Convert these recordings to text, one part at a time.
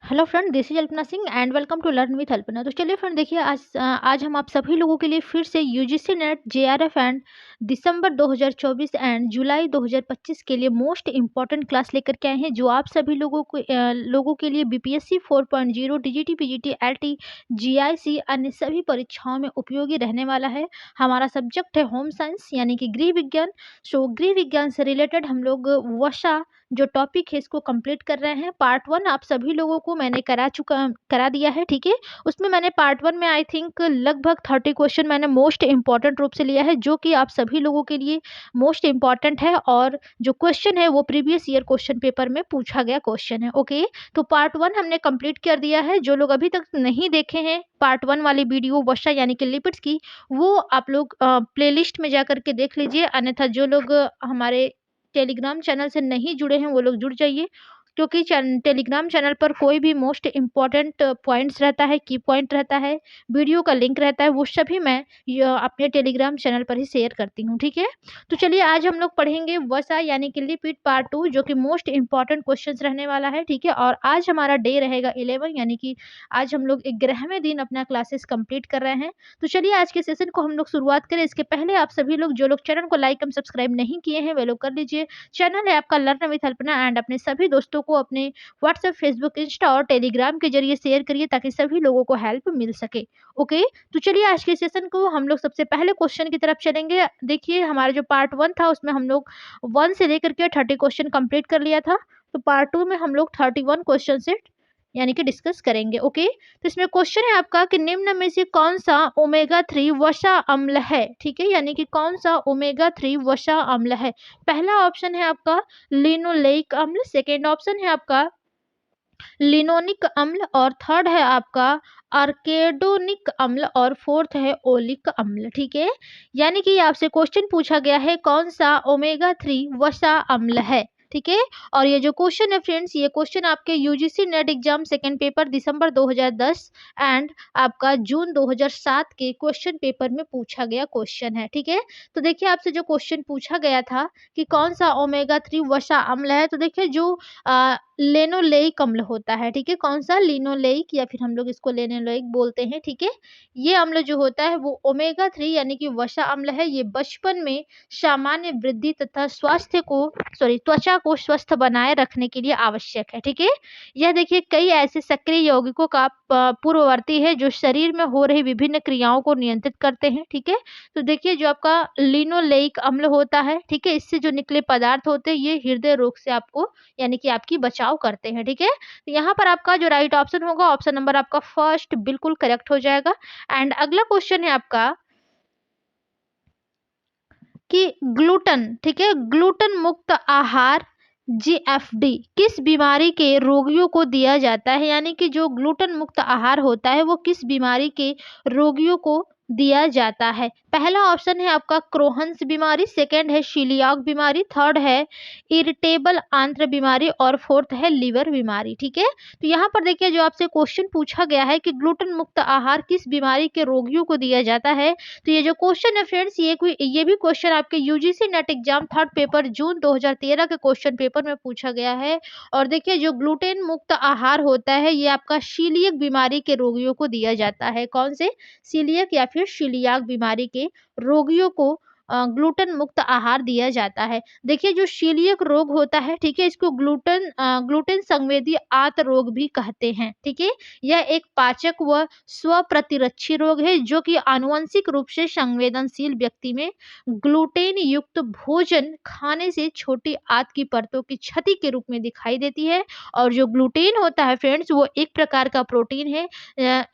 Hello friend, this is Alpana Singh and welcome to learn with Alpana. तो चलिए friend, देखिए आज हम आप सभी लोगों के लिए फिर से UGC NET JRF and December 2024 and July 2025 के लिए मोस्ट इम्पॉर्टेंट क्लास लेकर के आए हैं, जो आप सभी लोगों के लिए BPSC 4.0 DGT PGT LT GIC अन्य सभी परीक्षाओं में उपयोगी रहने वाला है। हमारा सब्जेक्ट है होम साइंस यानी कि गृह विज्ञान। सो गृह विज्ञान से रिलेटेड हम लोग वशा जो टॉपिक है इसको कंप्लीट कर रहे हैं। पार्ट 1 आप सभी लोगों को मैंने करा दिया है, ठीक है। उसमें मैंने पार्ट 1 में आई थिंक लगभग 30 क्वेश्चन मैंने मोस्ट इम्पॉर्टेंट रूप से लिया है, जो कि आप सभी लोगों के लिए मोस्ट इम्पॉर्टेंट है, और जो क्वेश्चन है वो प्रीवियस ईयर क्वेश्चन पेपर में पूछा गया क्वेश्चन है। ओके, तो पार्ट 1 हमने कंप्लीट कर दिया है। जो लोग अभी तक नहीं देखे हैं पार्ट 1 वाली वीडियो वशा यानी कि लिपिड्स की, वो आप लोग प्लेलिस्ट में जा करके देख लीजिए। अन्यथा जो लोग हमारे टेलीग्राम चैनल से नहीं जुड़े हैं वो लोग जुड़ जाइए, क्योंकि टेलीग्राम चैनल पर कोई भी मोस्ट इम्पॉर्टेंट पॉइंट्स रहता है, की पॉइंट रहता है, वीडियो का लिंक रहता है, वो सभी मैं अपने टेलीग्राम चैनल पर ही शेयर करती हूँ, ठीक है। तो चलिए आज हम लोग पढ़ेंगे वसा यानी कि लिपिड पार्ट 2, जो कि मोस्ट इम्पॉर्टेंट क्वेश्चंस रहने वाला है, ठीक है। और आज हमारा डे रहेगा 11, यानी कि आज हम लोग 11वें दिन अपना क्लासेस कंप्लीट कर रहे हैं। तो चलिए आज के सेशन को हम लोग शुरुआत करें। इसके पहले आप सभी लोग जो लोग चैनल को लाइक एंड सब्सक्राइब नहीं किए हैं वे लोग कर लीजिए। चैनल है आपका लर्न विथ अल्पना, एंड अपने सभी दोस्तों को अपने व्हाट्सएप, फेसबुक, इंस्टा और टेलीग्राम के जरिए शेयर करिए, ताकि सभी लोगों को हेल्प मिल सके। ओके, तो चलिए आज के सेशन को हम लोग सबसे पहले क्वेश्चन की तरफ चलेंगे। देखिए हमारा जो पार्ट 1 था उसमें हम लोग 1 से लेकर के 30 क्वेश्चन कंप्लीट कर लिया था। तो पार्ट 2 में हम लोग 31 क्वेश्चन से यानी कि डिस्कस करेंगे। ओके, तो इसमें क्वेश्चन है आपका कि निम्न में से कौन सा ओमेगा 3 वसा अम्ल है, ठीक है। यानी कि कौन सा ओमेगा 3 वसा अम्ल है। पहला ऑप्शन है आपका लिनोलेइक अम्ल, सेकेंड ऑप्शन है आपका लिनोनिक अम्ल, और थर्ड है आपका आर्केडोनिक अम्ल, और फोर्थ है ओलिक अम्ल, ठीक है। यानी कि आपसे क्वेश्चन पूछा गया है कौन सा ओमेगा 3 वसा अम्ल है, ठीक है। और ये जो क्वेश्चन है फ्रेंड्स, ये क्वेश्चन आपके UGC NET exam second paper December 2010 and आपका जून 2007 के क्वेश्चन पेपर में पूछा गया क्वेश्चन है, ठीक है। तो देखिए आपसे जो क्वेश्चन पूछा गया था कि कौन सा ओमेगा 3 वसा अम्ल है, तो देखिए जो लेनोलेइक अम्ल होता है, ठीक है। कौन सा? लिनोलेइक, या फिर हम लोग इसको लेनोलेइक बोलते हैं, ठीक है। ये अम्ल जो होता है वो ओमेगा 3 यानी कि वसा अम्ल है। ये बचपन में सामान्य वृद्धि तथा त्वचा को स्वस्थ बनाए रखने के लिए आवश्यक है, ठीक है। यह देखिए कई ऐसे सक्रिय यौगिकों का पूर्ववर्ती है जो शरीर में हो रही विभिन्न क्रियाओं को नियंत्रित करते हैं, ठीक है। तो देखिए जो आपका लिनोलेइक अम्ल होता है, ठीक है, इससे जो निकले पदार्थ होते हैं ये हृदय रोग से आपको यानी कि आपकी बचाव करते हैं, ठीक है। तो यहाँ पर आपका जो राइट ऑप्शन होगा, ऑप्शन नंबर आपका फर्स्ट बिल्कुल करेक्ट हो जाएगा। एंड अगला क्वेश्चन है आपका कि ग्लूटन, ठीक है, ग्लूटन मुक्त आहार जीएफडी किस बीमारी के रोगियों को दिया जाता है। यानी कि जो ग्लूटन मुक्त आहार होता है वो किस बीमारी के रोगियों को दिया जाता है। पहला ऑप्शन है आपका क्रोहन्स बीमारी, सेकंड है सीलियाक बीमारी, थर्ड है इरिटेबल आंत्र बीमारी, और फोर्थ है लीवर बीमारी, ठीक है। तो यहाँ पर देखिए जो आपसे क्वेश्चन पूछा गया है कि ग्लूटन मुक्त आहार किस बीमारी के रोगियों को दिया जाता है। तो ये जो क्वेश्चन है फ्रेंड्स, ये भी क्वेश्चन आपके UGC NET exam third paper June 2013 के क्वेश्चन पेपर में पूछा गया है। और देखिए जो ग्लूटेन मुक्त आहार होता है ये आपका सीलियक बीमारी के रोगियों को दिया जाता है। कौन से? सीलियक या फिर सीलियाक बीमारी के रोगियों को ग्लूटेन मुक्त आहार दिया जाता है। देखिए जो सीलियक रोग होता है, ठीक है, इसको ग्लूटेन संवेदी आंत रोग भी कहते हैं, ठीक है। यह एक पाचक व स्वप्रतिरक्षी रोग है जो कि आनुवंशिक रूप से संवेदनशील व्यक्ति में ग्लूटेन युक्त भोजन खाने से छोटी आंत की परतों की क्षति के रूप में दिखाई देती है। और जो ग्लूटेन होता है फ्रेंड्स वो एक प्रकार का प्रोटीन है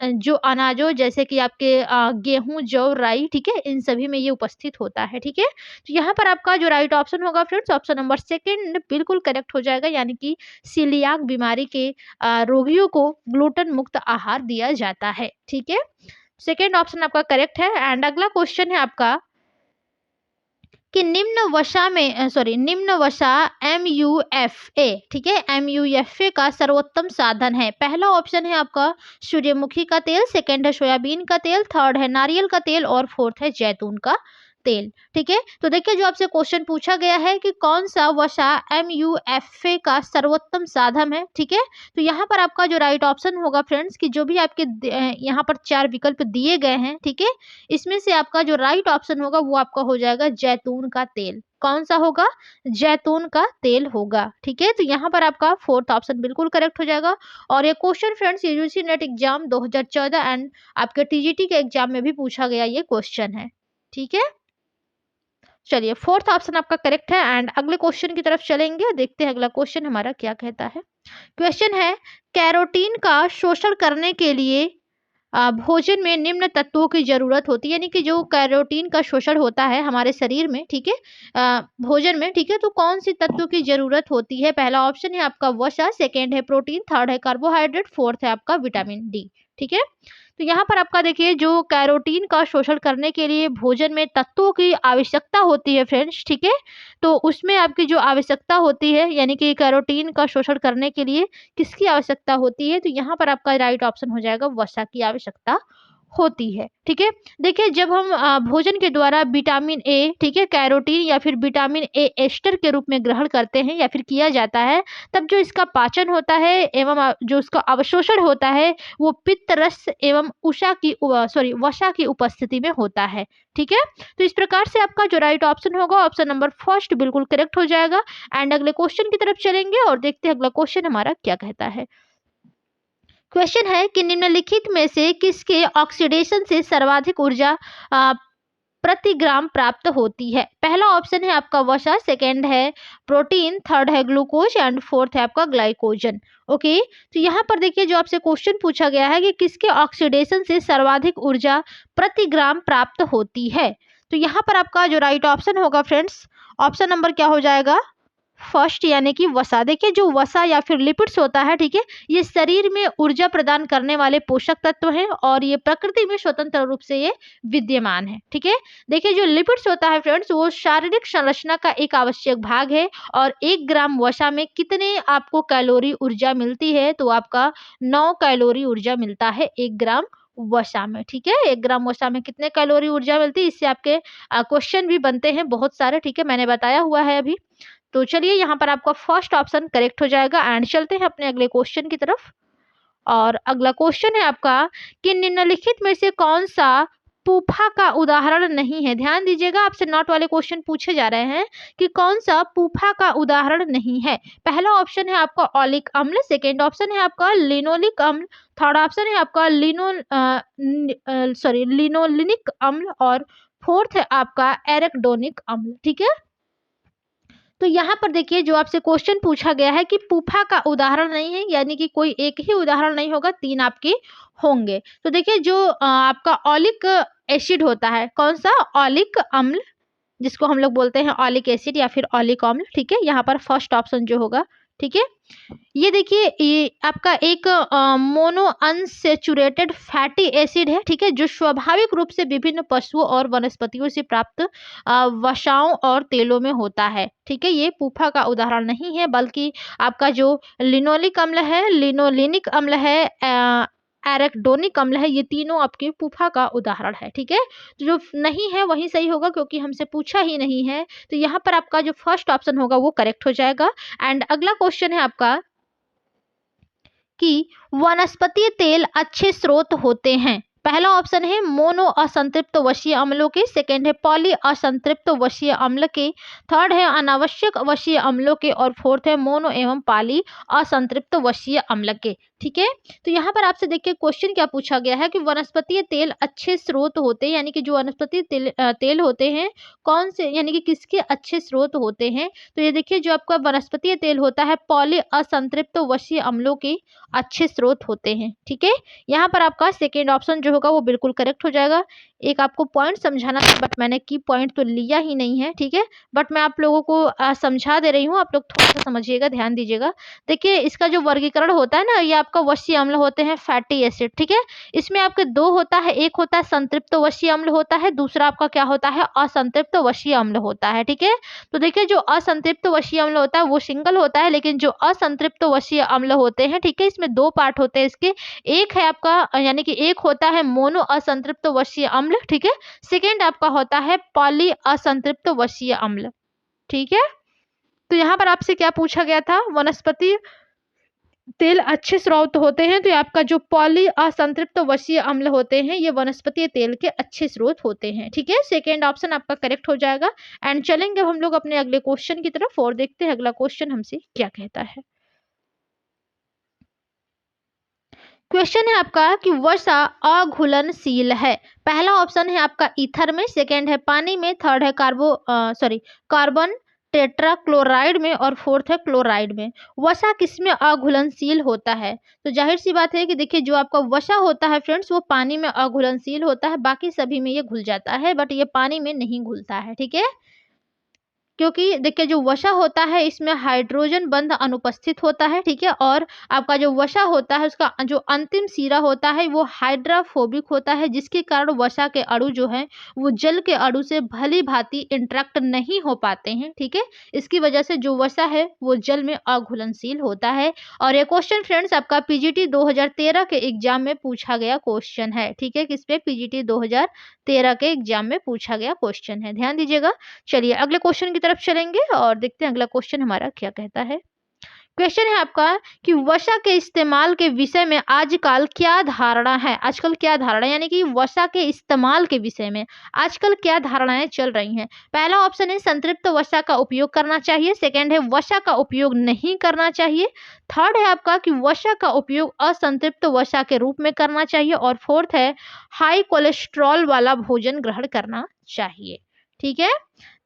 जो अनाजों जैसे कि आपके गेहूं, जौ, राई, ठीक है, इन सभी में ये उपस्थित होता है, ठीक है। तो यहाँ पर आपका जो राइट ऑप्शन होगा फ्रेंड्स, ऑप्शन नंबर सेकंड बिल्कुल करेक्ट हो जाएगा। यानी कि सीलियाक बीमारी के रोगियों को ग्लूटेन मुक्त आहार दिया जाता है, ठीक है। सेकेंड ऑप्शन आपका करेक्ट है। एंड अगला क्वेश्चन है आपका कि निम्न वसा MUFA, ठीक है, MUFA का सर्वोत्तम साधन है। पहला ऑप्शन है आपका सूर्यमुखी का तेल, सेकंड है सोयाबीन का तेल, थर्ड है नारियल का तेल, और फोर्थ है जैतून का तेल। ठीक है, तो देखिए जो आपसे क्वेश्चन पूछा गया है कि कौन सा वसा MUFA का सर्वोत्तम साधन है। ठीक है, तो यहाँ पर आपका जो राइट ऑप्शन होगा फ्रेंड्स कि जो भी आपके यहाँ पर 4 विकल्प दिए गए हैं, ठीक है, इसमें से आपका जो राइट ऑप्शन होगा वो आपका हो जाएगा जैतून का तेल। कौन सा होगा? जैतून का तेल होगा। ठीक है, तो यहाँ पर आपका फोर्थ ऑप्शन बिल्कुल करेक्ट हो जाएगा। और ये question friends UGC NET exam 2014 and आपके टीजीटी के एग्जाम में भी पूछा गया ये क्वेश्चन है। ठीक है, चलिए फोर्थ ऑप्शन आपका करेक्ट है। एंड अगले क्वेश्चन की तरफ चलेंगे और देखते हैं अगला क्वेश्चन हमारा क्या कहता है। क्वेश्चन है, कैरोटीन का शोषण करने के लिए भोजन में निम्न तत्वों की जरूरत होती है, यानी कि जो कैरोटीन का शोषण होता है हमारे शरीर में, ठीक है, भोजन में, ठीक है, तो कौन सी तत्वों की जरूरत होती है? पहला ऑप्शन है आपका वसा, सेकेंड है प्रोटीन, थर्ड है कार्बोहाइड्रेट, फोर्थ है आपका विटामिन डी। ठीक है, तो यहाँ पर आपका देखिए जो कैरोटीन का शोषण करने के लिए भोजन में तत्वों की आवश्यकता होती है फ्रेंड्स, ठीक है, तो उसमें आपकी जो आवश्यकता होती है यानी कि कैरोटीन का शोषण करने के लिए किसकी आवश्यकता होती है? तो यहाँ पर आपका राइट ऑप्शन हो जाएगा वसा की आवश्यकता होती है। ठीक है, देखिए जब हम भोजन के द्वारा विटामिन ए, ठीक है, कैरोटीन या फिर विटामिन ए एस्टर के रूप में ग्रहण करते हैं या फिर किया जाता है, तब जो इसका पाचन होता है एवं जो उसका अवशोषण होता है वो पित्त रस एवं वसा की उपस्थिति में होता है। ठीक है, तो इस प्रकार से आपका जो राइट ऑप्शन होगा ऑप्शन नंबर फर्स्ट बिल्कुल करेक्ट हो जाएगा। एंड अगले क्वेश्चन की तरफ चलेंगे और देखते हैं अगला क्वेश्चन हमारा क्या कहता है। क्वेश्चन है कि निम्नलिखित में से किसके ऑक्सीडेशन से सर्वाधिक ऊर्जा प्रति ग्राम प्राप्त होती है? पहला ऑप्शन है आपका वसा, सेकेंड है प्रोटीन, थर्ड है ग्लूकोज एंड फोर्थ है आपका ग्लाइकोजन। ओके, तो यहाँ पर देखिए जो आपसे क्वेश्चन पूछा गया है कि किसके ऑक्सीडेशन से सर्वाधिक ऊर्जा प्रति ग्राम प्राप्त होती है, तो यहाँ पर आपका जो राइट ऑप्शन होगा फ्रेंड्स ऑप्शन नंबर क्या हो जाएगा? फर्स्ट यानी कि वसा। देखिए जो वसा या फिर लिपिड्स होता है, ठीक है, ये शरीर में ऊर्जा प्रदान करने वाले पोषक तत्व हैं और ये प्रकृति में स्वतंत्र रूप से ये विद्यमान है। ठीक है, देखिए जो लिपिड्स होता है फ्रेंड्स वो शारीरिक संरचना का एक आवश्यक भाग है और 1 ग्राम वसा में कितने आपको कैलोरी ऊर्जा मिलती है? तो आपका 9 कैलोरी ऊर्जा मिलता है 1 ग्राम वसा में। ठीक है, 1 ग्राम वसा में कितने कैलोरी ऊर्जा मिलती है? इससे आपके क्वेश्चन भी बनते हैं बहुत सारे, ठीक है, मैंने बताया हुआ है अभी। तो चलिए यहाँ पर आपका फर्स्ट ऑप्शन करेक्ट हो जाएगा। एंड चलते हैं अपने अगले क्वेश्चन की तरफ। और अगला क्वेश्चन है आपका कि निम्नलिखित में से कौन सा पूफा का उदाहरण नहीं है? ध्यान दीजिएगा, आपसे नॉट वाले क्वेश्चन पूछे जा रहे हैं कि कौन सा पूफा का उदाहरण नहीं है। पहला ऑप्शन है आपका ऑलिक अम्ल, सेकेंड ऑप्शन है आपका लिनोलिक अम्ल, थर्ड ऑप्शन है आपका लिनोलिनिक अम्ल और फोर्थ है आपका एरेक्डोनिक अम्ल। ठीक है, तो यहाँ पर देखिए जो आपसे क्वेश्चन पूछा गया है कि पूफा का उदाहरण नहीं है, यानी कि कोई एक ही उदाहरण नहीं होगा, 3 आपके होंगे। तो देखिए जो आपका ऑलिक एसिड होता है, कौन सा? ऑलिक अम्ल, जिसको हम लोग बोलते हैं ऑलिक एसिड या फिर ऑलिक अम्ल। ठीक है, यहाँ पर फर्स्ट ऑप्शन जो होगा, ठीक है, ये देखिए ये आपका एक मोनो अनसेचुरेटेड फैटी एसिड है, ठीक है, जो स्वाभाविक रूप से विभिन्न पशुओं और वनस्पतियों से प्राप्त वसाओं और तेलों में होता है। ठीक है, ये पूफा का उदाहरण नहीं है, बल्कि आपका जो लिनोलिक अम्ल है, लिनोलिनिक अम्ल है, एरेक्डोनिक अम्ल है, ये तीनों आपके पूफा का उदाहरण है। ठीक है, तो जो नहीं है वही सही होगा क्योंकि हमसे पूछा ही नहीं है, तो यहाँ पर आपका जो फर्स्ट ऑप्शन होगा वो करेक्ट हो जाएगा। एंड अगला क्वेश्चन है आपका कि वनस्पतीय तेल अच्छे स्रोत होते हैं। पहला ऑप्शन है मोनो असंतृप्त वशीय अम्लों के, सेकेंड है पॉली असंतृप्त वशीय अम्ल के, थर्ड है अनावश्यक वशीय अम्लों के और फोर्थ है मोनो एवं पॉली असंतृप्त वशीय अम्ल के। ठीक है, तो यहाँ पर आपसे देखिए क्वेश्चन क्या पूछा गया है कि वनस्पतीय तेल अच्छे स्रोत होते हैं, यानी कि जो वनस्पतीय तेल होते हैं कौन से, यानी कि किसके अच्छे स्रोत होते हैं? तो ये देखिए जो आपका वनस्पतीय तेल होता है पॉली असंतृप्त वशीय अम्लों के अच्छे स्रोत होते हैं। ठीक है, यहाँ पर आपका सेकेंड ऑप्शन जो होगा वो बिल्कुल करेक्ट हो जाएगा। एक आपको पॉइंट समझाना था बट मैंने की पॉइंट तो लिया ही नहीं है, ठीक है, बट मैं आप लोगों को समझा दे रही हूँ, आप लोग थोड़ा सा समझिएगा, ध्यान दीजिएगा। देखिए इसका जो वर्गीकरण होता है ना, ये आपका वशीय अम्ल होते हैं फैटी एसिड। ठीक है, इसमें आपके 2 होता है, एक होता है संतृप्त वशीय अम्ल होता है, दूसरा आपका क्या होता है? असंतृप्त वशीय अम्ल होता है। ठीक है, तो देखिए जो असंतृप्त वशीय अम्ल होता है वो सिंगल होता है, लेकिन जो असंतृप्त वशीय अम्ल होते हैं, ठीक है, इसमें 2 पार्ट होते हैं इसके। एक है आपका यानी कि एक होता है है मोनो असंतृप्त वसीय अम्ल, ठीक है। सेकेंड आपका होता है पॉली असंतृप्त वसीय अम्ल, ठीक है। तो यहाँ पर आपसे क्या पूछा गया था, वनस्पति तेल अच्छे स्रोत होते हैं, तो ये आपका जो पॉली असंतृप्त वसीय अम्ल होते हैं ये वनस्पतीय तेल के अच्छे स्रोत होते हैं, ठीक है। सेकेंड ऑप्शन आपका करेक्ट हो जाएगा। एंड चलेंगे हम लोग अपने अगले क्वेश्चन की तरफ और देखते हैं अगला क्वेश्चन हमसे क्या कहता है। क्वेश्चन है आपका कि वसा अघुलनशील है। पहला ऑप्शन है आपका ईथर में, सेकेंड है पानी में, थर्ड है कार्बन टेट्राक्लोराइड में और फोर्थ है क्लोराइड में। वसा किसमें अघुलनशील होता है? तो जाहिर सी बात है कि देखिए जो आपका वसा होता है फ्रेंड्स वो पानी में अघुलनशील होता है, बाकी सभी में ये घुल जाता है बट ये पानी में नहीं घुलता है, ठीक है। क्योंकि देखिए जो वसा होता है इसमें हाइड्रोजन बंध अनुपस्थित होता है, ठीक है। और आपका जो वसा होता है उसका जो अंतिम सिरा होता है वो हाइड्रोफोबिक होता है, जिसके कारण वसा के अणु जो है वो जल के अणु से भली भांति इंटरेक्ट नहीं हो पाते हैं, ठीक है। इसकी वजह से जो वसा है वो जल में अघुलनशील होता है। और ये क्वेश्चन फ्रेंड्स आपका पीजीटी 2013 के एग्जाम में पूछा गया क्वेश्चन है, ठीक है। किस पे? पीजीटी 2013 के एग्जाम में पूछा गया क्वेश्चन है, ध्यान दीजिएगा। चलिए अगले क्वेश्चन की तरफ चलेंगे और देखते हैं अगला क्वेश्चन हमारा क्या कहता है। क्वेश्चन है आपका कि वसा के इस्तेमाल के विषय में आजकल क्या धारणा है? आजकल क्या धारणा, यानी कि वसा के इस्तेमाल के विषय में आजकल क्या धारणाएं चल रही हैं? पहला ऑप्शन है संतृप्त वसा का उपयोग करना चाहिए, सेकंड है वसा का उपयोग नहीं करना चाहिए, थर्ड है आपका कि वसा का उपयोग असंतृप्त वसा के रूप में करना चाहिए और फोर्थ है हाई कोलेस्ट्रॉल वाला भोजन ग्रहण करना चाहिए, ठीक है।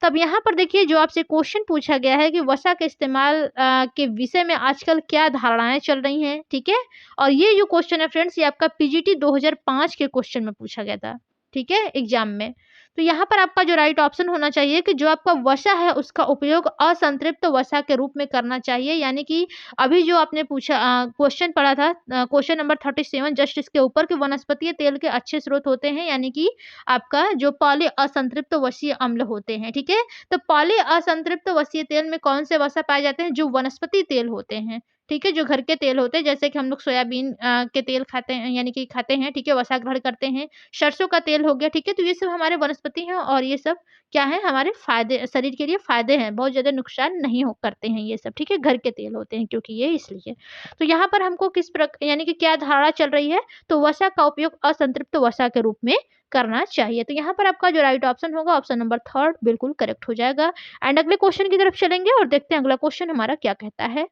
तब यहाँ पर देखिए जो आपसे क्वेश्चन पूछा गया है कि वसा के इस्तेमाल के विषय में आजकल क्या धारणाएं चल रही हैं, ठीक है। और ये जो क्वेश्चन है फ्रेंड्स ये आपका पीजीटी 2005 के क्वेश्चन में पूछा गया था, ठीक है, एग्जाम में। तो यहाँ पर आपका जो राइट ऑप्शन होना चाहिए कि जो आपका वसा है उसका उपयोग असंतृप्त वसा के रूप में करना चाहिए, यानी कि अभी जो आपने पूछा क्वेश्चन पढ़ा था क्वेश्चन नंबर 37 जस्ट इसके ऊपर कि वनस्पतीय तेल के अच्छे स्रोत होते हैं, यानी कि आपका जो पॉली असंतृप्त वसीय अम्ल होते हैं, ठीक है। तो पॉली असंतृप्त वसीय तेल में कौन से वसा पाए जाते हैं? जो वनस्पति तेल होते हैं, ठीक है, जो घर के तेल होते हैं, जैसे कि हम लोग सोयाबीन के तेल खाते हैं, यानी कि खाते हैं, ठीक है, वसा ग्रहण करते हैं। सरसों का तेल हो गया, ठीक है। तो ये सब हमारे वनस्पति हैं और ये सब क्या है, हमारे फायदे, शरीर के लिए फायदे हैं, बहुत ज्यादा नुकसान नहीं हो करते हैं ये सब, ठीक है, घर के तेल होते हैं क्योंकि ये इसलिए। तो यहाँ पर हमको किस प्रकार, यानी कि क्या धारणा चल रही है, तो वसा का उपयोग असंतृप्त वसा के रूप में करना चाहिए। तो यहाँ पर आपका जो राइट ऑप्शन होगा ऑप्शन नंबर थर्ड बिल्कुल करेक्ट हो जाएगा। एंड अगले क्वेश्चन की तरफ चलेंगे और देखते हैं अगला क्वेश्चन हमारा क्या कहता है।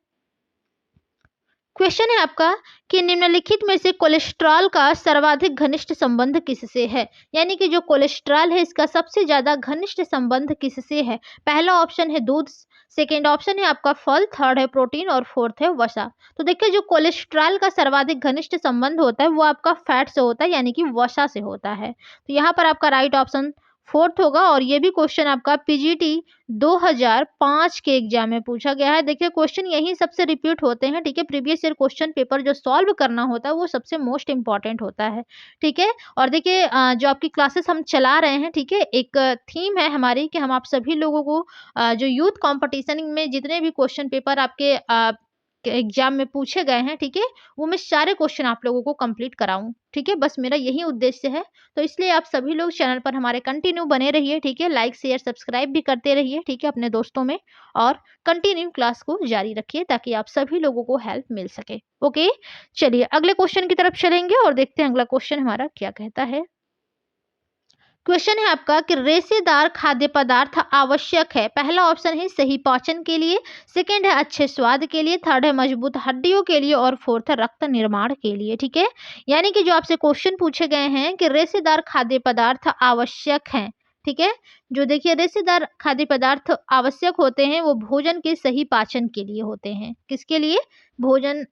क्वेश्चन है आपका कि निम्नलिखित में से कोलेस्ट्रॉल का सर्वाधिक घनिष्ठ संबंध किससे है? यानी कि जो कोलेस्ट्रॉल है इसका सबसे ज्यादा घनिष्ठ संबंध किससे है? पहला ऑप्शन है दूध, सेकेंड ऑप्शन है आपका फल, थर्ड है प्रोटीन और फोर्थ है वसा। तो देखिए जो कोलेस्ट्रॉल का सर्वाधिक घनिष्ठ संबंध होता है वो आपका फैट से होता है, यानी कि वसा से होता है। तो यहाँ पर आपका राइट ऑप्शन फोर्थ होगा और ये भी क्वेश्चन आपका पीजीटी 2005 के एग्जाम में पूछा गया है। देखिए क्वेश्चन यही सबसे रिपीट होते हैं, ठीक है। प्रीवियस ईयर क्वेश्चन पेपर जो सॉल्व करना होता है वो सबसे मोस्ट इंपॉर्टेंट होता है, ठीक है। और देखिए जो आपकी क्लासेस हम चला रहे हैं, ठीक है, एक थीम है हमारी कि हम आप सभी लोगों को जो यूथ कंपटीशन में जितने भी क्वेश्चन पेपर आपके एग्जाम में पूछे गए हैं, ठीक है, वो मैं सारे क्वेश्चन आप लोगों को कंप्लीट कराऊं, ठीक है। बस मेरा यही उद्देश्य है। तो इसलिए आप सभी लोग चैनल पर हमारे कंटिन्यू बने रहिए, ठीक है, लाइक शेयर सब्सक्राइब भी करते रहिए, ठीक है, अपने दोस्तों में, और कंटिन्यू क्लास को जारी रखिए ताकि आप सभी लोगों को हेल्प मिल सके। ओके, चलिए अगले क्वेश्चन की तरफ चलेंगे और देखते हैं अगला क्वेश्चन हमारा क्या कहता है। क्वेश्चन है आपका कि रेशेदार खाद्य पदार्थ आवश्यक है। पहला ऑप्शन है सही पाचन के लिए, सेकंड है अच्छे स्वाद के लिए, थर्ड है मजबूत हड्डियों के लिए और फोर्थ है रक्त निर्माण के लिए, ठीक है। यानी कि जो आपसे क्वेश्चन पूछे गए हैं कि रेशेदार खाद्य पदार्थ आवश्यक हैं, ठीक है। जो देखिए रेशेदार खाद्य पदार्थ आवश्यक होते हैं वो भोजन के सही पाचन के लिए होते हैं। किसके लिए? भोजन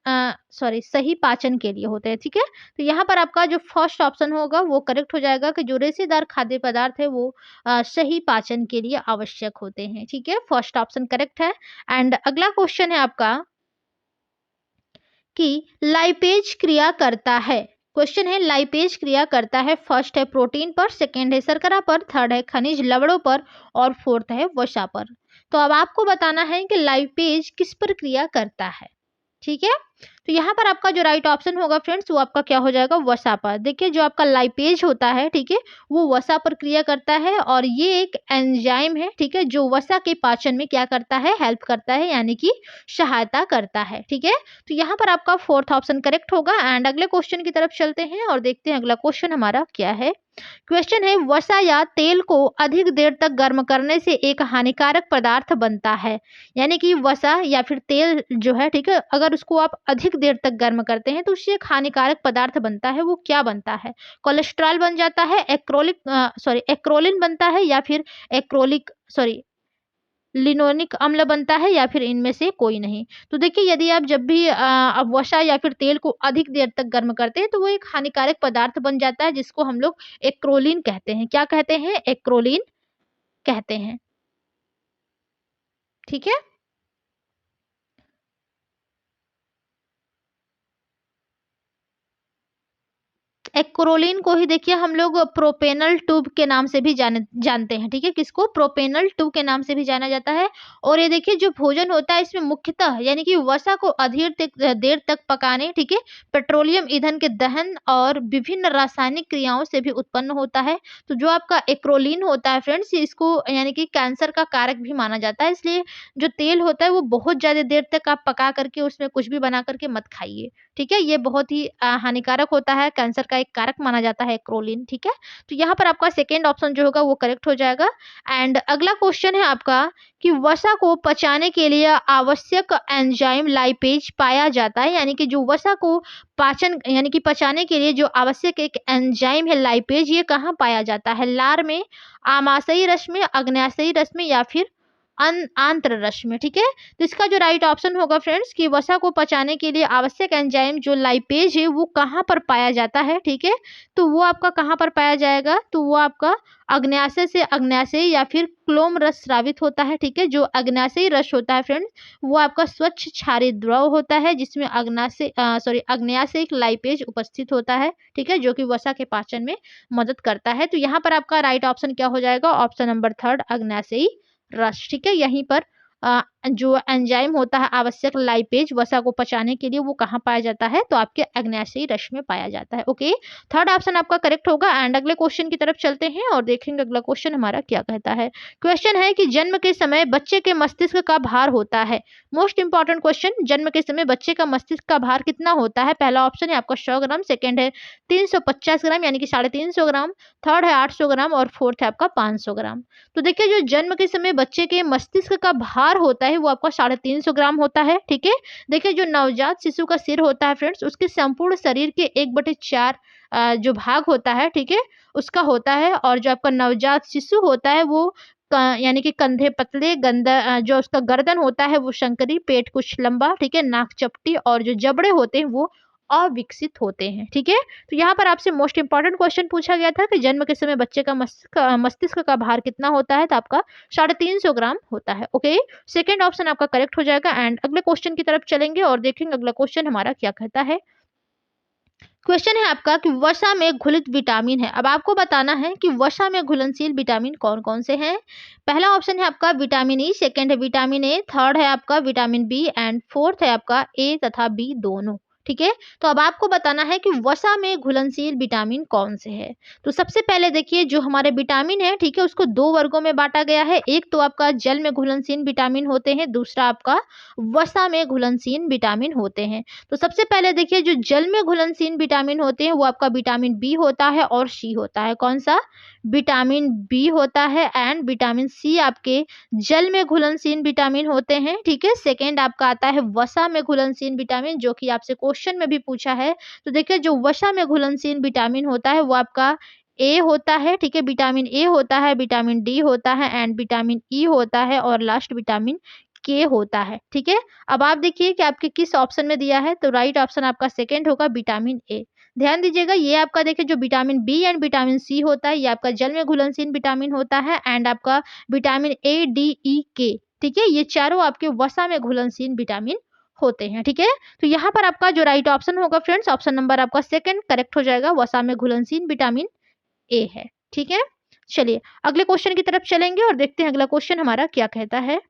सही पाचन के लिए होते हैं, ठीक है। तो यहाँ पर आपका जो फर्स्ट ऑप्शन होगा वो करेक्ट हो जाएगा कि जो रेशेदार खाद्य पदार्थ है वो सही पाचन के लिए आवश्यक होते हैं, ठीक है, फर्स्ट ऑप्शन करेक्ट है। एंड अगला क्वेश्चन है आपका कि लाइपेज क्रिया करता है। क्वेश्चन है लाइपेज क्रिया करता है, फर्स्ट है प्रोटीन पर, सेकंड है शर्करा पर, थर्ड है खनिज लवणों पर और फोर्थ है वसा पर। तो अब आपको बताना है कि लाइपेज किस पर क्रिया करता है, ठीक है। तो यहाँ पर आपका जो राइट ऑप्शन होगा फ्रेंड्स वो आपका क्या हो जाएगा, वसा पर। देखिए जो आपका लाइपेज होता है, ठीक है, वो वसा पर क्रिया करता है और ये एक एंजाइम है, ठीक है, जो वसा के पाचन में क्या करता है, हेल्प करता है, यानी कि सहायता करता है, ठीक है। तो यहाँ पर आपका फोर्थ ऑप्शन करेक्ट होगा। एंड अगले क्वेश्चन की तरफ चलते हैं और देखते हैं अगला क्वेश्चन हमारा क्या है। क्वेश्चन है, वसा या तेल को अधिक देर तक गर्म करने से एक हानिकारक पदार्थ बनता है। यानी कि वसा या फिर तेल जो है, ठीक है, अगर उसको आप अधिक देर तक गर्म करते हैं तो उससे एक हानिकारक पदार्थ बनता है। वो क्या बनता है? कोलेस्ट्रॉल बन जाता है, एक्रोलिन बनता है, या फिर एक्रोलिक सॉरी लिनोनिक अम्ल बनता है, या फिर इनमें से कोई नहीं। तो देखिए यदि आप जब भी अब वसा या फिर तेल को अधिक देर तक गर्म करते हैं तो वो एक हानिकारक पदार्थ बन जाता है, जिसको हम लोग एक्रोलीन कहते हैं। क्या कहते हैं? एक्रोलीन कहते हैं, ठीक है। एक्रोलीन को ही देखिए हम लोग प्रोपेनल ट्यूब के नाम से भी जानते हैं, ठीक है। किसको? प्रोपेनल ट्यूब के नाम से भी जाना जाता है। और ये देखिए जो भोजन होता है इसमें मुख्यतः यानी कि वसा को अधिक देर तक पकाने, ठीक है, पेट्रोलियम ईंधन के दहन और विभिन्न रासायनिक क्रियाओं से भी उत्पन्न होता है। तो जो आपका एक्रोलीन होता है फ्रेंड्स, इसको यानी कि कैंसर का कारक भी माना जाता है। इसलिए जो तेल होता है वो बहुत ज्यादा देर तक आप पका करके उसमें कुछ भी बना करके मत खाइए, ठीक है। ये बहुत ही हानिकारक होता है, कैंसर का एक कारक माना जाता है एक्रोलीन, ठीक है। तो यहाँ पर आपका सेकेंड ऑप्शन जो होगा वो करेक्ट हो जाएगा। एंड अगला क्वेश्चन है आपका कि वसा को पचाने के लिए आवश्यक एंजाइम लाइपेज पाया जाता है। यानी कि जो वसा को पाचन यानी कि पचाने के लिए जो आवश्यक एक एंजाइम है लाइपेज, ये कहाँ पाया जाता है? लार में, आमाशयी रस में, अग्न्याशयी रस में, या फिर आंत्र रस में, ठीक है। तो इसका जो राइट ऑप्शन होगा फ्रेंड्स कि वसा को पचाने के लिए आवश्यक एंजाइम जो लाइपेज है वो कहाँ पर पाया जाता है, ठीक है। तो वो आपका कहाँ पर पाया जाएगा? तो वो आपका अग्न्याशय से अग्न्याशयी या फिर क्लोम रस स्रावित होता है, ठीक है। जो अग्न्याशयी रस होता है फ्रेंड्स वो आपका स्वच्छ क्षारीय द्रव होता है, जिसमें अग्न्याशयिक लाइपेज उपस्थित होता है, ठीक है, जो कि वसा के पाचन में मदद करता है। तो यहाँ पर आपका राइट ऑप्शन क्या हो जाएगा? ऑप्शन नंबर थर्ड, अग्न्याशयी रस, ठीक है। यहीं पर जो एंजाइम होता है आवश्यक लाइपेज वसा को पचाने के लिए वो कहाँ पाया जाता है? तो आपके अग्न्याशयी रस में पाया जाता है, ओके। थर्ड ऑप्शन आपका करेक्ट होगा। एंड अगले क्वेश्चन की तरफ चलते हैं और देखेंगे अगला क्वेश्चन हमारा क्या कहता है। क्वेश्चन है कि जन्म के समय बच्चे के मस्तिष्क का भार होता है। मोस्ट इंपॉर्टेंट क्वेश्चन, जन्म के समय बच्चे का मस्तिष्क का भार कितना होता है? पहला ऑप्शन है आपका 100 ग्राम, सेकेंड है 350 ग्राम यानी कि 350 ग्राम, थर्ड है 800 ग्राम और फोर्थ है आपका 500 ग्राम। तो देखिए जो जन्म के समय बच्चे के मस्तिष्क का भार होता है वो आपका 350 ग्राम होता है, ठीक है। देखिए जो नवजात शिशु का सिर होता है फ्रेंड्स, उसके संपूर्ण शरीर के 1/4 जो भाग होता है, ठीक है, उसका होता है। और जो आपका नवजात शिशु होता है वो यानी कि कंधे पतले, जो उसका गर्दन होता है वो शंकरी, पेट कुछ लंबा, ठीक है, नाक चपटी और जो जबड़े होते हैं वो अविकसित होते हैं, ठीक है। तो यहाँ पर आपसे मोस्ट इंपॉर्टेंट क्वेश्चन पूछा गया था कि जन्म के समय बच्चे का मस्तिष्क का भार कितना होता है? तो आपका 350 ग्राम होता है, ओके। सेकेंड ऑप्शन आपका करेक्ट हो जाएगा। एंड अगले क्वेश्चन की तरफ चलेंगे और देखेंगे अगला क्वेश्चन हमारा क्या कहता है। क्वेश्चन है आपका कि वसा में घुलित विटामिन है। अब आपको बताना है कि वसा में घुलनशील विटामिन कौन कौन से हैं। पहला ऑप्शन है आपका विटामिन ई, सेकंड है विटामिन ए, थर्ड है आपका विटामिन बी एंड फोर्थ है आपका ए तथा बी दोनों, ठीक है। तो अब आपको बताना है कि वसा में घुलनशील विटामिन कौन से है। तो सबसे पहले देखिए जो हमारे विटामिन है, ठीक है, उसको दो वर्गों में बांटा गया है। एक तो आपका जल में घुलनशील विटामिन होते हैं, दूसरा आपका वसा में घुलनशील विटामिन होते हैं। तो सबसे पहले देखिए जो जल में घुलनशील विटामिन होते हैं वो आपका विटामिन बी होता है और सी होता है। कौन सा? विटामिन बी होता है एंड विटामिन सी आपके जल में घुलनशील विटामिन होते हैं, ठीक है। सेकेंड आपका आता है वसा में घुलनशील विटामिन, जो कि आपसे क्वेश्चन में भी पूछा है। तो देखिए जो वसा में घुलनशील विटामिन होता है वो आपका ए होता है, ठीक है, विटामिन ए होता है, विटामिन डी होता है एंड विटामिन ई होता है और लास्ट विटामिन के होता है, ठीक है। अब आप देखिए कि आपके किस ऑप्शन में दिया है। तो राइट ऑप्शन आपका सेकंड होगा विटामिन ए। ध्यान दीजिएगा ये आपका देखिए जो vitamin B and vitamin C होता है ये आपका जल में घुलनशील विटामिन होता है एंड आपका विटामिन ए डी ई के, ठीक है, ये चारों आपके वसा में घुलनशील विटामिन होते हैं, ठीक है। तो यहाँ पर आपका जो राइट ऑप्शन होगा फ्रेंड्स, ऑप्शन नंबर आपका सेकंड करेक्ट हो जाएगा, वसा में घुलनशील विटामिन ए है, ठीक है। चलिए अगले क्वेश्चन की तरफ चलेंगे और देखते हैं अगला क्वेश्चन हमारा क्या कहता है।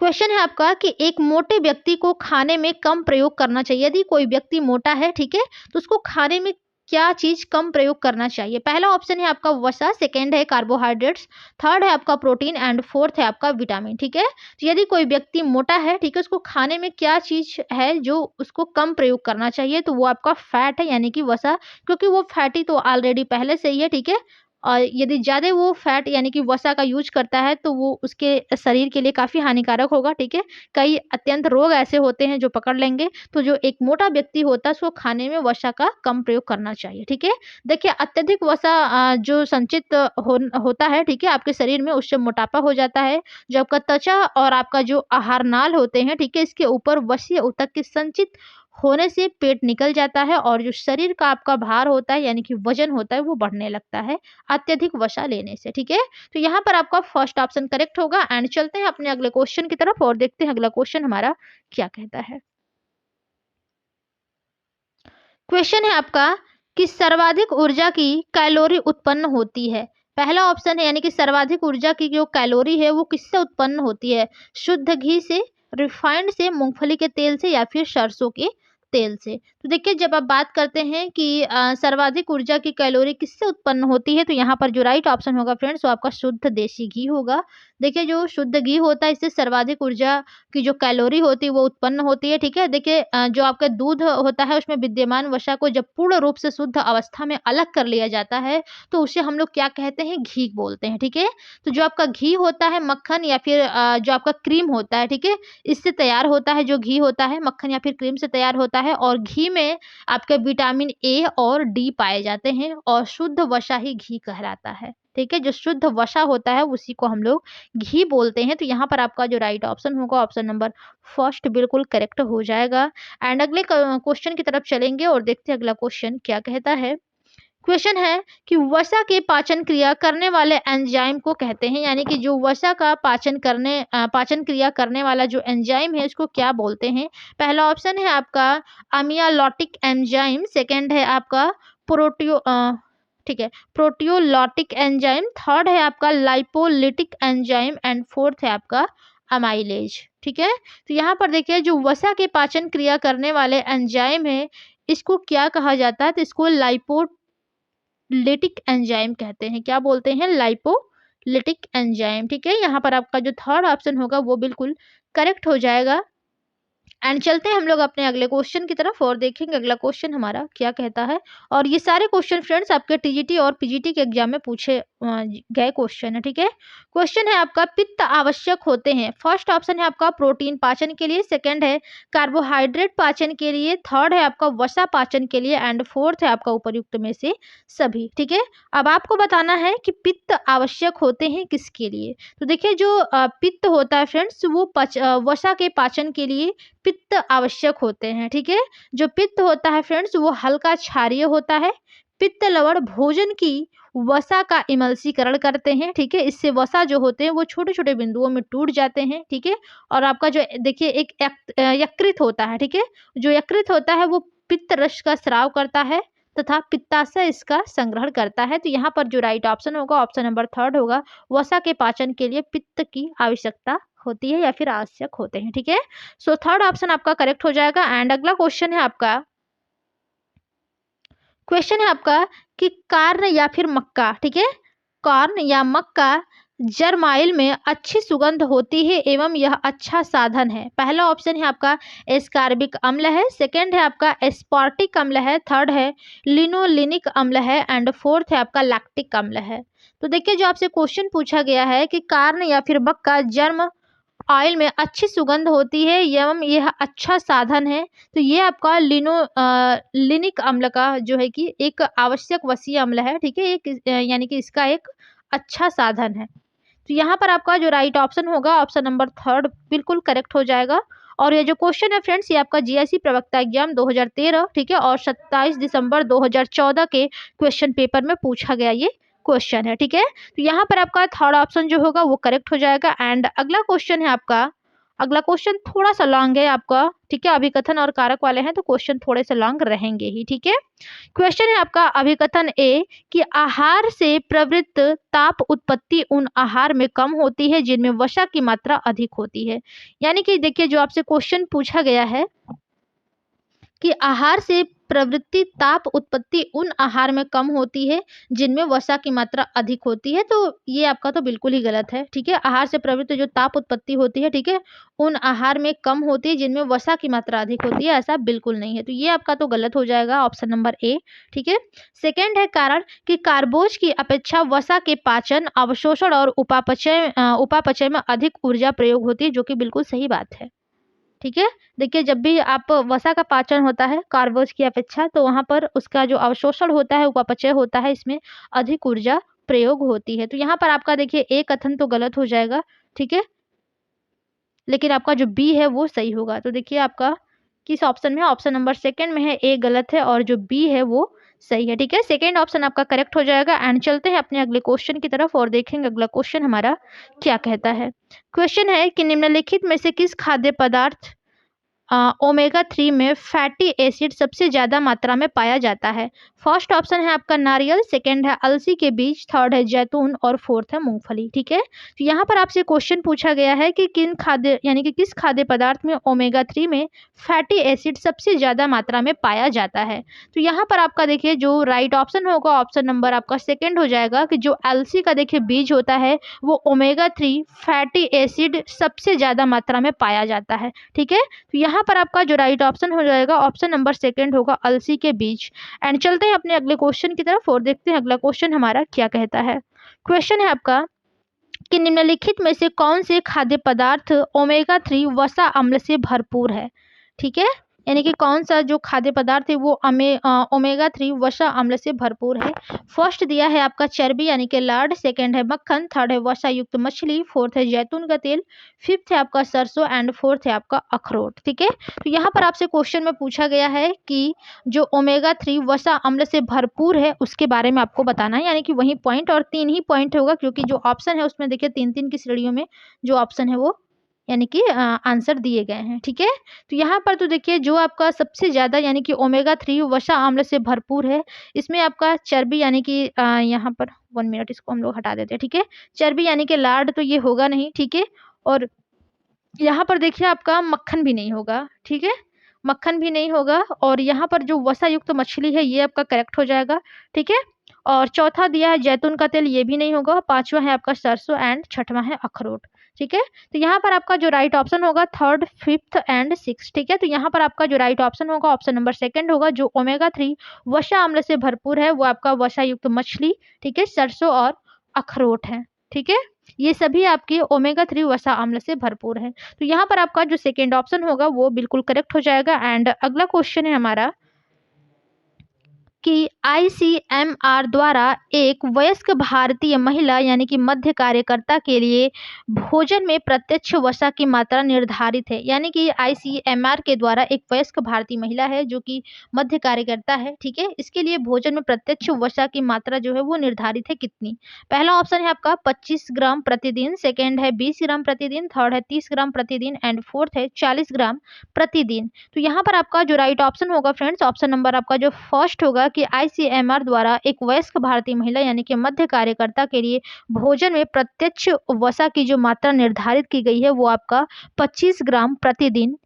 क्वेश्चन है आपका कि एक मोटे व्यक्ति को खाने में कम प्रयोग करना चाहिए। यदि कोई व्यक्ति मोटा है, ठीक है, तो उसको खाने में क्या चीज कम प्रयोग करना चाहिए? पहला ऑप्शन है आपका वसा, सेकंड है कार्बोहाइड्रेट्स, थर्ड है आपका प्रोटीन एंड फोर्थ है आपका विटामिन। ठीक है, तो यदि कोई व्यक्ति मोटा है, ठीक है, उसको खाने में क्या चीज है जो उसको कम प्रयोग करना चाहिए? तो वो आपका फैट है, यानी कि वसा, क्योंकि वो फैटी तो ऑलरेडी पहले से ही है। ठीक है, और यदि ज़्यादा वो फैट यानी कि वसा का यूज़ करता है, तो वो उसके शरीर के लिए काफ़ी हानिकारक होगा, ठीक है? कई अत्यंत रोग ऐसे होते हैं जो पकड़ लेंगे, तो जो एक मोटा व्यक्ति होता है, उसको खाने में वसा का कम प्रयोग करना चाहिए, ठीक है? देखिए, अत्यधिक वसा जो संचित होता है, ठीक है, आपके शरीर में, उससे मोटापा हो जाता है। जो आपका त्वचा और आपका जो आहार नाल होते हैं, ठीक है, इसके ऊपर वसीय ऊतक के संचित होने से पेट निकल जाता है और जो शरीर का आपका भार होता है, यानी कि वज़न होता है, वो बढ़ने लगता है। अत्यधिक वसा लेने से, ठीक है? तो यहाँ पर आपका फर्स्ट ऑप्शन करेक्ट होगा एंड चलते हैं अपने अगले क्वेश्चन की तरफ और देखते हैं अगला क्वेश्चन हमारा क्या कहता है। क्वेश्चन है आपका कि सर्वाधिक ऊर्जा की कैलोरी उत्पन्न होती है। पहला ऑप्शन है यानी कि सर्वाधिक ऊर्जा की जो कैलोरी है वो किससे उत्पन्न होती है? शुद्ध घी से, रिफाइंड से, मूंगफली के तेल से या फिर सरसों के तेल से। तो देखिए, जब आप बात करते हैं कि सर्वाधिक ऊर्जा की कैलोरी किससे उत्पन्न होती है, तो यहाँ पर जो राइट ऑप्शन होगा फ्रेंड्स, वो आपका शुद्ध देसी घी होगा। देखिए, जो शुद्ध घी होता है, इससे सर्वाधिक ऊर्जा की जो कैलोरी होती है वो उत्पन्न होती है, ठीक है? देखिए, जो आपका दूध होता है उसमें विद्यमान वसा को जब पूर्ण रूप से शुद्ध अवस्था में अलग कर लिया जाता है, तो उसे हम लोग क्या कहते हैं? घी बोलते हैं, ठीक है? तो जो आपका घी होता है, मक्खन या फिर जो आपका क्रीम होता है, ठीक है? इससे तैयार होता है, जो घी होता है मक्खन या फिर क्रीम से तैयार होता है और घी में आपके विटामिन ए और डी पाए जाते हैं और शुद्ध वसा ही घी कहलाता है, ठीक है? जो शुद्ध वसा होता है उसी को हम लोग घी बोलते हैं। तो यहाँ पर आपका जो राइट ऑप्शन होगा ऑप्शन नंबर फर्स्ट बिल्कुल करेक्ट हो जाएगा एंड अगले क्वेश्चन की तरफ चलेंगे और देखते हैं अगला क्वेश्चन क्या कहता है। क्वेश्चन है कि वसा के पाचन क्रिया करने वाले एंजाइम को कहते हैं, यानी कि जो वसा का पाचन क्रिया करने वाला जो एंजाइम है उसको क्या बोलते हैं? पहला ऑप्शन है आपका अमियालोटिक एंजाइम, सेकंड है आपका ठीक है, प्रोटियोलॉटिक एंजाइम, थर्ड है आपका लाइपोलिटिक एंजाइम एंड फोर्थ है आपका अमाइलेज, ठीक है? तो यहाँ पर देखिए, जो वसा के पाचन क्रिया करने वाले एंजाइम है, इसको क्या कहा जाता है? तो इसको लाइपोलिटिक एंजाइम कहते हैं। क्या बोलते हैं? लाइपोलिटिक एंजाइम, ठीक है? यहाँ पर आपका जो थर्ड ऑप्शन होगा वो बिल्कुल करेक्ट हो जाएगा एंड चलते हैं हम लोग अपने अगले क्वेश्चन की तरफ और देखेंगे अगला क्वेश्चन हमारा क्या कहता है। और ये सारे क्वेश्चन फ्रेंड्स आपके टीजीटी और पीजीटी के एग्जाम में पूछे गए क्वेश्चन है, ठीक है? क्वेश्चन है आपका पित्त आवश्यक होते हैं। फर्स्ट ऑप्शन है आपका प्रोटीन पाचन के लिए, सेकंड है कार्बोहाइड्रेट पाचन के लिए, थर्ड है आपका वसा पाचन के लिए एंड फोर्थ है आपका उपर्युक्त में से सभी, ठीक है? अब आपको बताना है कि पित्त आवश्यक होते हैं किसके लिए। तो देखिए, जो पित्त होता है फ्रेंड्स वो वसा के पाचन के लिए पित्त आवश्यक होते हैं, ठीक है? जो पित्त होता है फ्रेंड्स वो हल्का क्षारीय होता है। पित्त लवण भोजन की वसा का इमल्सीकरण करते हैं, ठीक है? इससे वसा जो होते हैं वो छोटे-छोटे बिंदुओं में टूट जाते हैं, ठीक है? और आपका जो देखिए एक यकृत होता है, ठीक है? जो यकृत होता है वो पित्त रस का स्राव करता है तथा पित्ताशय इसका संग्रहण करता है। तो यहाँ पर जो राइट ऑप्शन होगा ऑप्शन नंबर थर्ड होगा, वसा के पाचन के लिए पित्त की आवश्यकता होती है या फिर आवश्यक होते हैं, ठीक है? सो थर्ड ऑप्शन आपका करेक्ट हो जाएगा एंड अगला क्वेश्चन है आपका। क्वेश्चन है आपका कि कार्न या फिर मक्का, ठीक है? कॉर्न या मक्का जरमाइल में अच्छी सुगंध होती है एवं यह अच्छा साधन है। पहला ऑप्शन है आपका एस्कार्बिक अम्ल है, सेकंड है आपका एस्पार्टिक अम्ल है, थर्ड है लिनोलिनिक अम्ल है एंड फोर्थ है आपका लैक्टिक अम्ल है। तो देखिए, जो आपसे क्वेश्चन पूछा गया है कि कार्न या फिर मक्का जर्म ऑयल में अच्छी सुगंध होती है एवं यह अच्छा साधन है, तो ये आपका लिनिक अम्ल का जो है कि एक आवश्यक वसीय अम्ल है, ठीक है? एक यानी कि इसका एक अच्छा साधन है। तो यहाँ पर आपका जो राइट ऑप्शन होगा ऑप्शन नंबर थर्ड बिल्कुल करेक्ट हो जाएगा। और ये जो क्वेश्चन है फ्रेंड्स ये आपका जीआईसी प्रवक्ता एग्जाम 2013, ठीक है, और 27 दिसंबर 2014 के क्वेश्चन पेपर में पूछा गया ये क्वेश्चन है, ठीक है? तो यहाँ पर आपका थर्ड ऑप्शन जो होगा वो करेक्ट हो जाएगा एंड अगला क्वेश्चन है आपका अगला क्वेश्चन थोड़ा सा लॉन्ग है आपका, ठीक है, अभिकथन और कारक वाले हैं तो क्वेश्चन थोड़े से लॉन्ग रहेंगे ही, ठीक है। क्वेश्चन है आपका अभिकथन ए कि आहार से प्रवृत्त ताप उत्पत्ति उन आहार में कम होती है जिनमें वसा की मात्रा अधिक होती है। यानी कि देखिए जो आपसे क्वेश्चन पूछा गया है कि आहार से प्रवृत्ति ताप उत्पत्ति उन आहार में कम होती है जिनमें वसा की मात्रा अधिक होती है, तो ये आपका तो बिल्कुल ही गलत है, ठीक है। आहार से प्रवृत्त जो ताप उत्पत्ति होती है, ठीक है, उन आहार में कम होती है जिनमें वसा की मात्रा अधिक होती है, ऐसा बिल्कुल नहीं है, तो ये आपका तो गलत हो जाएगा ऑप्शन नंबर ए, ठीक है। सेकेंड है कारण कि कार्बोज की अपेक्षा वसा के पाचन अवशोषण और उपापचय में अधिक ऊर्जा प्रयोग होती है, जो कि बिल्कुल सही बात है, ठीक है। देखिए जब भी आप वसा का पाचन होता है कार्बोज की अपेक्षा, तो वहां पर उसका जो अवशोषण होता है, उपापचय होता है, इसमें अधिक ऊर्जा प्रयोग होती है। तो यहाँ पर आपका देखिए ए कथन तो गलत हो जाएगा, ठीक है, लेकिन आपका जो बी है वो सही होगा। तो देखिए आपका किस ऑप्शन में है, ऑप्शन नंबर सेकंड में है, ए गलत है और जो बी है वो सही है, ठीक है। सेकंड ऑप्शन आपका करेक्ट हो जाएगा। एंड चलते हैं अपने अगले क्वेश्चन की तरफ और देखेंगे अगला क्वेश्चन हमारा क्या कहता है। क्वेश्चन है कि निम्नलिखित में से किस खाद्य पदार्थ ओमेगा 3 में फैटी एसिड सबसे ज़्यादा मात्रा में पाया जाता है। फर्स्ट ऑप्शन है आपका नारियल, सेकंड है अलसी के बीज, थर्ड है जैतून और फोर्थ है मूंगफली, ठीक है। तो यहाँ पर आपसे क्वेश्चन पूछा गया है कि किन खाद्य यानी कि किस खाद्य पदार्थ में ओमेगा 3 में फैटी एसिड सबसे ज़्यादा मात्रा में पाया जाता है। तो यहाँ पर आपका देखिए जो राइट ऑप्शन होगा ऑप्शन नंबर आपका सेकेंड हो जाएगा कि जो अलसी का देखिए बीज होता है वो ओमेगा 3 फैटी एसिड सबसे ज़्यादा मात्रा में पाया जाता है, ठीक है। तो यहाँ पर आपका जो राइट ऑप्शन हो जाएगा ऑप्शन नंबर सेकंड होगा अलसी के बीज। एंड चलते हैं अपने अगले क्वेश्चन की तरफ और देखते हैं अगला क्वेश्चन हमारा क्या कहता है। क्वेश्चन है आपका कि निम्नलिखित में से कौन से खाद्य पदार्थ ओमेगा 3 वसा अम्ल से भरपूर है, ठीक है। यानी कि कौन सा जो खाद्य पदार्थ है वो ओमेगा 3 वसा अम्ल से भरपूर है। फर्स्ट दिया है आपका चर्बी यानी कि लार्ड, सेकंड है मक्खन, थर्ड है वसा युक्त मछली, फोर्थ है जैतून का तेल, फिफ्थ है आपका सरसों एंड फोर्थ है आपका अखरोट, ठीक है। तो यहाँ पर आपसे क्वेश्चन में पूछा गया है कि जो ओमेगा 3 वसा अम्ल से भरपूर है उसके बारे में आपको बताना है, यानी कि वही पॉइंट और 3 ही पॉइंट होगा क्योंकि जो ऑप्शन है उसमें देखिए 3-3 की श्रेणियों में जो ऑप्शन है वो यानी कि आंसर दिए गए हैं, ठीक है। तो यहाँ पर तो देखिए जो आपका सबसे ज़्यादा यानी कि ओमेगा 3 वसा अम्ल से भरपूर है, इसमें आपका चर्बी यानी कि यहाँ पर 1 मिनट इसको हम लोग हटा देते हैं, ठीक है। चर्बी यानी कि लार्ड तो ये होगा नहीं, ठीक है। और यहाँ पर देखिए आपका मक्खन भी नहीं होगा, ठीक है, मक्खन भी नहीं होगा। और यहाँ पर जो वसा युक्त मछली है ये आपका करेक्ट हो जाएगा, ठीक है। और चौथा दिया है जैतून का तेल, ये भी नहीं होगा। पांचवा है आपका सरसों एंड छठवां है अखरोट, ठीक है। तो यहाँ पर आपका जो राइट ऑप्शन होगा थर्ड, फिफ्थ एंड सिक्स, ठीक है। तो यहाँ पर आपका जो राइट ऑप्शन होगा ऑप्शन नंबर सेकंड होगा, जो ओमेगा 3 वसा अम्ल से भरपूर है वो आपका वसा युक्त मछली, ठीक है, सरसों और अखरोट है, ठीक है। ये सभी आपके ओमेगा 3 वसा अम्ल से भरपूर है। तो यहाँ पर आपका जो सेकेंड ऑप्शन होगा वो बिल्कुल करेक्ट हो जाएगा। एंड अगला क्वेश्चन है हमारा कि आईसीएमआर द्वारा एक वयस्क भारतीय महिला यानी कि मध्य कार्यकर्ता के लिए भोजन में प्रत्यक्ष वसा की मात्रा निर्धारित है। यानी कि आईसीएमआर के द्वारा एक वयस्क भारतीय महिला है जो कि मध्य कार्यकर्ता है, ठीक है, इसके लिए भोजन में प्रत्यक्ष वसा की मात्रा जो है वो निर्धारित है कितनी। पहला ऑप्शन है आपका 25 ग्राम प्रतिदिन, सेकेंड है 20 ग्राम प्रतिदिन, थर्ड है 30 ग्राम प्रतिदिन एंड फोर्थ है 40 ग्राम प्रतिदिन। तो यहाँ पर आपका जो राइट ऑप्शन होगा फ्रेंड्स ऑप्शन नंबर आपका जो फर्स्ट होगा कि आईसीएमआर द्वारा एक वयस्क भारतीय महिला यानी कि मध्य कार्यकर्ता के लिए भोजन में प्रत्यक्ष वसा की जो मात्रा निर्धारित की गई है वो आपका 25 ग्राम प्रतिदिन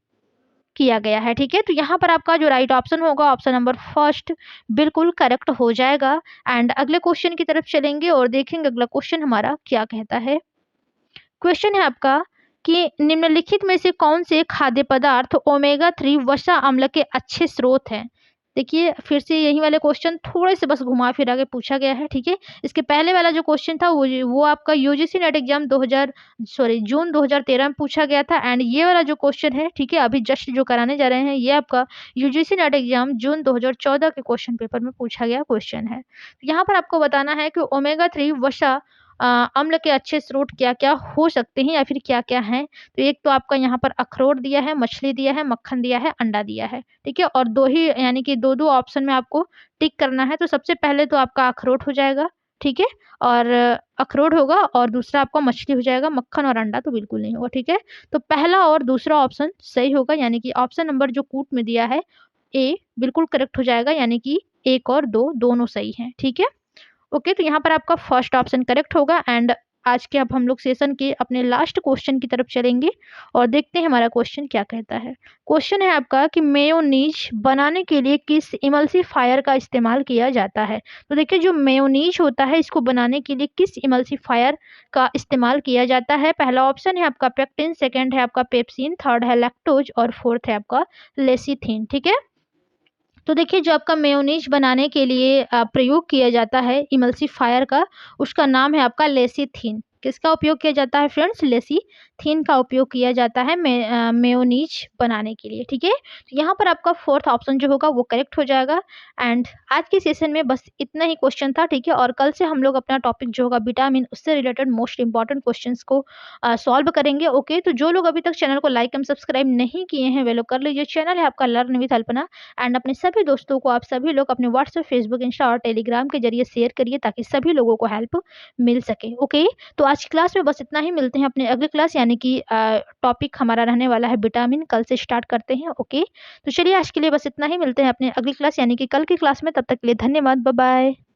किया गया है, ठीक है। तो यहाँ पर आपका जो राइट ऑप्शन होगा ऑप्शन नंबर फर्स्ट बिल्कुल करेक्ट हो जाएगा। एंड अगले क्वेश्चन की तरफ चलेंगे और देखेंगे अगला क्वेश्चन हमारा क्या कहता है। क्वेश्चन है आपका कि निम्नलिखित में से कौन से खाद्य पदार्थ ओमेगा 3 वसा अम्ल के अच्छे स्रोत हैं। देखिए फिर से यही वाले क्वेश्चन थोड़े से बस घुमा फिरा के पूछा गया है, ठीक है। इसके पहले वाला जो क्वेश्चन था वो आपका यूजीसी नेट एग्जाम जून 2013 में पूछा गया था। एंड ये वाला जो क्वेश्चन है, ठीक है, अभी जस्ट जो कराने जा रहे हैं ये आपका यूजीसी नेट एग्जाम जून 2014 के क्वेश्चन पेपर में पूछा गया क्वेश्चन है। यहाँ पर आपको बताना है कि ओमेगा 3 वसा अम्ल के अच्छे स्रोत क्या-क्या हो सकते हैं या फिर क्या-क्या हैं। तो एक तो आपका यहाँ पर अखरोट दिया है, मछली दिया है, मक्खन दिया है, अंडा दिया है, ठीक है। और 2 ही यानी कि 2-2 ऑप्शन में आपको टिक करना है। तो सबसे पहले तो आपका अखरोट हो जाएगा, ठीक है? और अखरोट होगा और दूसरा आपका मछली हो जाएगा, मक्खन और अंडा तो बिल्कुल नहीं होगा, ठीक है? तो पहला और दूसरा ऑप्शन सही होगा, यानी कि ऑप्शन नंबर जो कूट में दिया है ए बिल्कुल करेक्ट हो जाएगा, यानी कि 1 और 2 दोनों सही हैं, ठीक है? ओके, तो यहाँ पर आपका फर्स्ट ऑप्शन करेक्ट होगा एंड आज के अब हम लोग सेशन के अपने लास्ट क्वेश्चन की तरफ चलेंगे और देखते हैं हमारा क्वेश्चन क्या कहता है। क्वेश्चन है आपका कि मेयोनीज बनाने के लिए किस इमल्सिफायर का इस्तेमाल किया जाता है? तो देखिए, जो मेयोनीज होता है इसको बनाने के लिए किस इमल्सिफायर का इस्तेमाल किया जाता है? पहला ऑप्शन है आपका पेक्टिन, सेकंड है आपका पेप्सिन, थर्ड है लैक्टोज और फोर्थ है आपका लेसिथिन, ठीक है? तो देखिए, जो आपका मेयोनीज़ बनाने के लिए प्रयोग किया जाता है इमल्सिफायर का, उसका नाम है आपका लेसिथिन। किसका उपयोग किया जाता है फ्रेंड्स? लेसिथिन का उपयोग किया जाता है मेयोनीज़ बनाने के लिए, ठीक है? तो यहाँ पर आपका फोर्थ ऑप्शन जो होगा वो करेक्ट हो जाएगा एंड आज के सेशन में बस इतना ही क्वेश्चन था, ठीक है? और कल से हम लोग अपना टॉपिक जो होगा विटामिन, उससे रिलेटेड मोस्ट इंपॉर्टेंट क्वेश्चंस को सॉल्व करेंगे, ओके? तो जो लोग अभी तक चैनल को लाइक एंड सब्सक्राइब नहीं किए हैं, वे लोग कर लीजिए। चैनल है आपका लर्न विद अल्पना एंड अपने सभी दोस्तों को आप सभी लोग अपने व्हाट्सएप, फेसबुक, इंस्टा और टेलीग्राम के जरिए शेयर करिए ताकि सभी लोगों को हेल्प मिल सके, ओके? तो आज की क्लास में बस इतना ही, मिलते हैं अपने अगली क्लास, यानी कि टॉपिक हमारा रहने वाला है विटामिन, कल से स्टार्ट करते हैं, ओके? तो चलिए आज के लिए बस इतना ही, मिलते हैं अपने अगली क्लास यानी कि कल की क्लास में, तब तक के लिए धन्यवाद, बाय बाय।